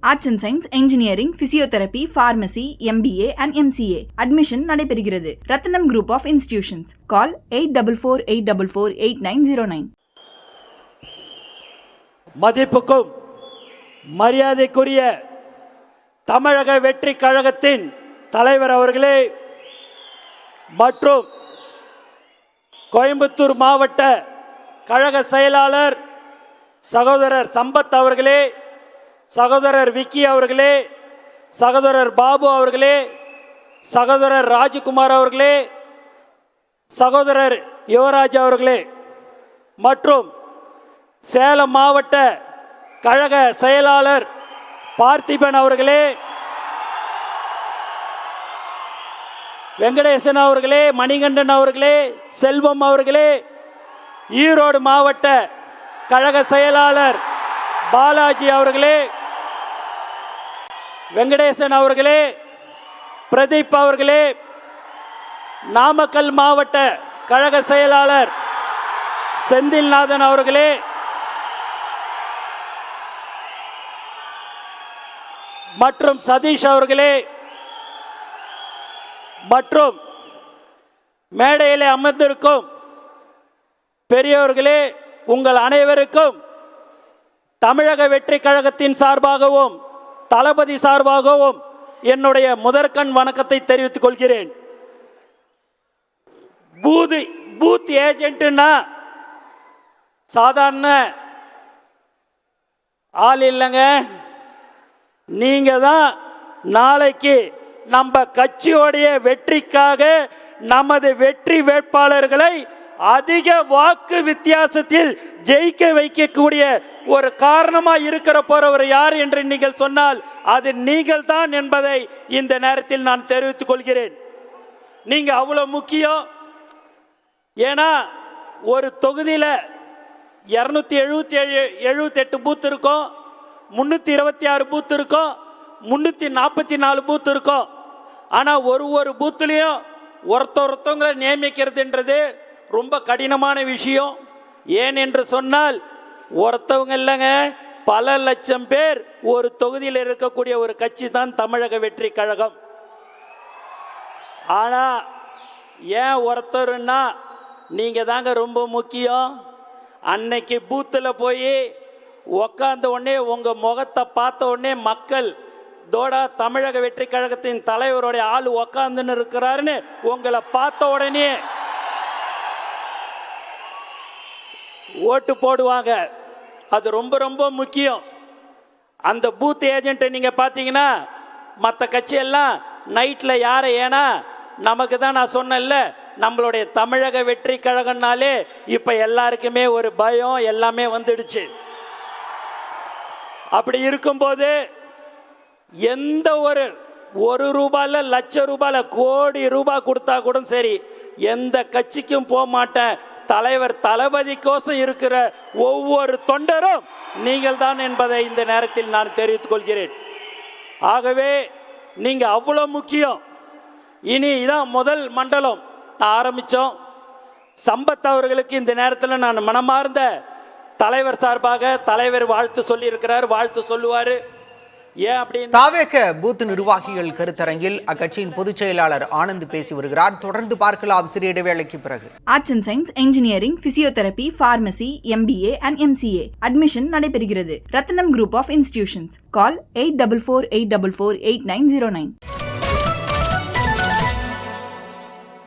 Arts and science, engineering, physiotherapy, pharmacy, MBA and MCA. Admission நடைபெறுகிறது. ரத்னம் group of institutions. கால் 8448448909. மதிப்புக்கும் மரியாதைக்குரிய தமிழக வெற்றி கழகத்தின் தலைவர் அவர்களே மற்றும் கோயம்புத்தூர் மாவட்ட கழக செயலாளர் சகோதரர் சம்பத் அவர்களே, சகோதரர் விக்கி அவர்களே, சகோதரர் பாபு அவர்களே, சகோதரர் ராஜ்குமார் அவர்களே, சகோதரர் யுவராஜ் அவர்களே மற்றும் சேலம் மாவட்ட கழக செயலாளர் பார்த்திபன் அவர்களே, வெங்கடேசன் அவர்களே, மணிகண்டன் அவர்களே, செல்வம் அவர்களே, ஈரோடு மாவட்ட கழக செயலாளர் பாலாஜி அவர்களே, வெங்கடேசன் அவர்களே, பிரதீப் அவர்களே, நாமக்கல் மாவட்ட கழக செயலாளர் செந்தில்நாதன் அவர்களே, மற்றும் சதீஷ் அவர்களே மற்றும் மேடையிலே அமர்ந்திருக்கும் பெரியவர்களே, உங்கள் அனைவருக்கும் தமிழக வெற்றி கழகத்தின் சார்பாகவும் தளபதி சார்பாகவும் என்னுடைய முதற்கண் வணக்கத்தை தெரிவித்துக் கொள்கிறேன். பூத் ஏஜென்ட்னா சாதாரண ஆள் இல்லைங்க. நீங்க தான் நாளைக்கு நம்ம கட்சியோடைய வெற்றிக்காக நமது வெற்றி வேட்பாளர்களை அதிக வாக்கு வித்தியாசத்தில் ஜெயிக்க வைக்கக்கூடிய ஒரு காரணமா இருக்கிற போறவர் யார் என்று நீங்கள் சொன்னால் அது நீங்கள் தான் என்பதை இந்த நேரத்தில் நான் தெரிவித்துக் கொள்கிறேன். நீங்க அவ்வளவு முக்கியம். ஏன்னா ஒரு தொகுதியில 278 பூத் இருக்கும், 326 பூத் இருக்கும், 344 பூத் இருக்கும். ஆனா ஒரு பூத்துலயும் ஒருத்தவங்களை நியமிக்கிறதுன்றது ரொம்ப கடினமான விஷயம். ஏன் என்று சொன்னால் ஒருத்தவங்க இல்லைங்க, பல லட்சம் பேர் ஒரு தொகுதியில் இருக்கக்கூடிய ஒரு கட்சி தான் தமிழக வெற்றி கழகம். ஆனா ஏன் ஒருத்தருன்னா நீங்க தாங்க ரொம்ப முக்கியம். அன்னைக்கு பூத்துல போய் உக்காந்த உடனே உங்க முகத்தை பார்த்த உடனே மக்கள் தோடா தமிழக வெற்றி கழகத்தின் தலைவருடைய ஆள் உக்காந்துன்னு இருக்கிறாருன்னு உங்களை பார்த்த உடனே ஓட்டு போடுவாங்க. அது ரொம்ப ரொம்ப முக்கியம். அந்த பூத் ஏஜென்ட்டை நீங்க பாத்தீங்கன்னா மற்ற கட்சி எல்லாம் நைட்ல யாரை, ஏன்னா நமக்கு தான் நான் சொன்னேன்ல, நம்மளுடைய தமிழக வெற்றி கழகம்னாலே இப்ப எல்லாருக்குமே ஒரு பயம் எல்லாமே வந்துடுச்சு. அப்படி இருக்கும்போது எந்த ஒரு ரூபாயில லட்சம் ரூபாயில கோடி ரூபாய் கொடுத்தா கூட சரி எந்த கட்சிக்கும் போக மாட்டேன். தலைவர் தளபதிக்கோசம் இருக்கிற ஒவ்வொரு தொண்டரும் நீங்கள் தான் என்பதை இந்த நேரத்தில் நான் தெரிவித்துக் கொள்கிறேன். ஆகவே நீங்க அவ்வளவு முக்கியம். இனி இதான் முதல் மண்டலம் ஆரம்பிச்சோம். சம்பத் அவர்களுக்கு இந்த நேரத்தில் நான் மனமார்ந்த தலைவர் சார்பாக தலைவர் வாழ்த்து சொல்லி இருக்கிறார், வாழ்த்து சொல்லுவாரு. ஏன் அப்படின்னு தாவேக பூத் நிர்வாகிகள் கருத்தரங்கில் அக்கட்சியின் பொதுச் செயலாளர் ஆனந்த் பேசி வருகிறார். தொடர்ந்து பார்க்கலாம் சிறிய இடைவேளைக்கு பிறகு. Arts and science, engineering, physiotherapy, pharmacy, MBA and MCA. Admission நடைபெறுகிறது. ரத்னம் குரூப் ஆஃப் இன்ஸ்டிடியூஷன்ஸ். கால் 8448448909.